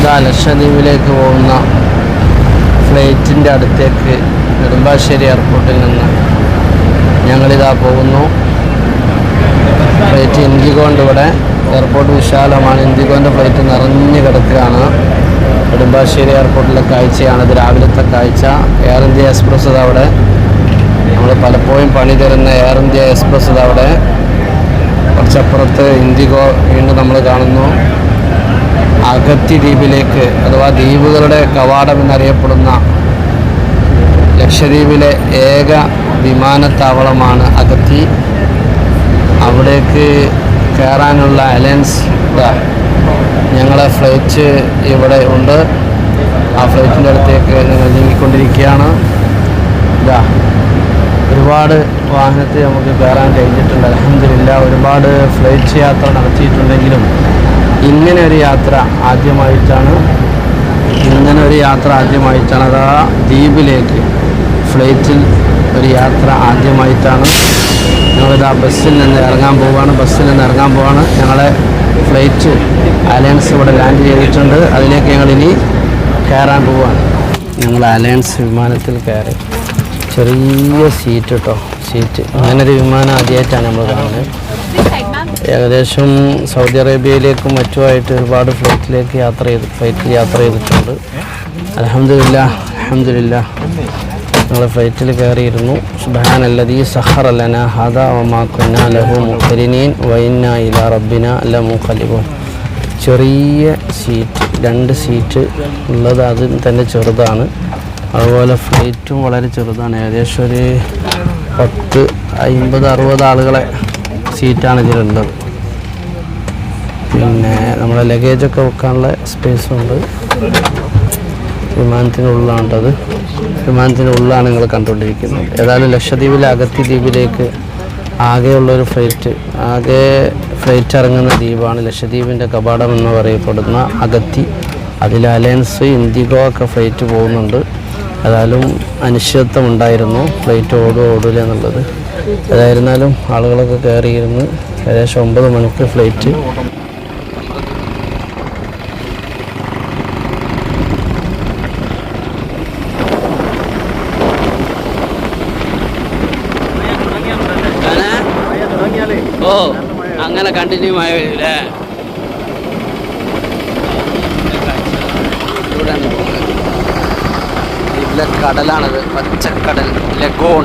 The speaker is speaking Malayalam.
നമ്മളിതാ ലക്ഷദ്വീപിലേക്ക് പോകുന്ന ഫ്ലൈറ്റിൻ്റെ അടുത്തേക്ക് നെടുമ്പാശ്ശേരി എയർപോർട്ടിൽ നിന്ന് ഞങ്ങളിതാ പോകുന്നു. ഫ്ലൈറ്റ് ഇൻഡിഗോണ്ട് ഇവിടെ എയർപോർട്ട് വിശാലമാണ്. ഇൻഡിഗോൻ്റെ ഫ്ലൈറ്റ് നിറഞ്ഞു കിടക്കുകയാണ്. നെടുമ്പാശ്ശേരി എയർപോർട്ടിലെ കാഴ്ചയാണിത്, രാവിലത്തെ കാഴ്ച. എയർ ഇന്ത്യ എക്സ്പ്രസ് അവിടെ, നമ്മൾ പലപ്പോഴും പണി തരുന്ന എയർ ഇന്ത്യ എക്സ്പ്രസ് അവിടെ. കുറച്ചപ്പുറത്ത് ഇൻഡിഗോ വീണ്ടും നമ്മൾ കാണുന്നു. അഗത്തി ദ്വീപിലേക്ക്, അഥവാ ദ്വീപുകളുടെ കവാടം എന്നറിയപ്പെടുന്ന ലക്ഷദ്വീപിലെ ഏക വിമാനത്താവളമാണ് അഗത്തി. അവിടേക്ക് കയറാനുള്ള അലയൻസ് ഞങ്ങളെ ഫ്ലൈറ്റ് ഇവിടെ ഉണ്ട്. ആ ഫ്ലൈറ്റിൻ്റെ അടുത്തേക്ക് ഞങ്ങൾ നീങ്ങിക്കൊണ്ടിരിക്കുകയാണ്. ഒരുപാട് വാഹനത്തിൽ നമുക്ക് കയറാൻ കഴിഞ്ഞിട്ടുണ്ട്. അൽഹംദുലില്ലാ. ഒരുപാട് ഫ്ലൈറ്റ് യാത്ര നടത്തിയിട്ടുണ്ടെങ്കിലും ഇങ്ങനെ ഒരു യാത്ര ആദ്യമായിട്ടാണ്. അതാ ദ്വീപിലേക്ക് ഫ്ലൈറ്റിൽ ഒരു യാത്ര ആദ്യമായിട്ടാണ്. ഞങ്ങളിതാ ബസ്സിൽ നിന്ന് ഇറങ്ങാൻ പോവുകയാണ്. ഞങ്ങളെ ഫ്ലൈറ്റ് അലയൻസ് ഇവിടെ ലാൻഡ് ചെയ്തിട്ടുണ്ട്. അതിലേക്ക് ഞങ്ങളിനി കയറാൻ പോവുകയാണ്. ഞങ്ങൾ അലയൻസ് വിമാനത്തിൽ കയറി. ചെറിയ സീറ്റ് കേട്ടോ, അങ്ങനൊരു വിമാനം ആദ്യമായിട്ടാണ് നമ്മൾ കാണുന്നത്. ഏകദേശം സൗദി അറേബ്യയിലേക്കും മറ്റുമായിട്ട് ഒരുപാട് ഫ്ലൈറ്റിൽ യാത്ര ചെയ്തിട്ടുണ്ട്. അൽഹംദുലില്ലാ. ഞങ്ങൾ ഫ്ലൈറ്റിൽ കയറിയിരുന്നു. സുബ്ഹാനല്ലദീ സഖറ ലനാ ഹാദാ വമാ കുന്നാ ലഹു മുഖ്രിനീൻ വഇന്നാ ഇലാ റബ്ബിനാ ലമുൻഖലിബൂൻ. ചെറിയ സീറ്റ്, 2 സീറ്റ് ഉള്ളത്, അത് തന്നെ ചെറുതാണ്. അതുപോലെ ഫ്ലൈറ്റും വളരെ ചെറുതാണ്. ഏകദേശം ഒരു 10, 50, 60 ആളുകളെ സീറ്റാണ് ഇതിലുള്ളത്. പിന്നെ നമ്മുടെ ലഗേജൊക്കെ വെക്കാനുള്ള സ്പേസുണ്ട്. വിമാനത്തിനുള്ളിലാണ് നിങ്ങൾ കണ്ടുകൊണ്ടിരിക്കുന്നത്. ഏതായാലും ലക്ഷദ്വീപിലെ അഗത്തി ദ്വീപിലേക്ക് ആകെയുള്ളൊരു ഫ്ലൈറ്റ് ഇറങ്ങുന്ന ദ്വീപാണ് ലക്ഷദ്വീപിൻ്റെ കവാടം എന്ന് പറയപ്പെടുന്ന അഗത്തി. അതിൽ അലയൻസ്, ഇൻഡിഗോ ഒക്കെ ഫ്ലൈറ്റ് പോകുന്നുണ്ട്. ഏതായാലും അനിശ്ചിതത്വം ഉണ്ടായിരുന്നു, ഫ്ലൈറ്റ് ഓടില്ല എന്നുള്ളത്. ഏതായിരുന്നാലും ആളുകളൊക്കെ കയറിയിരുന്ന് ഏകദേശം 9 മണിക്ക് ഫ്ലൈറ്റ്. അങ്ങനെ കണ്ടിന്യൂ ആയില്ലേ? കടലാണത്, പച്ചക്കടൽ, ലഗോൺ.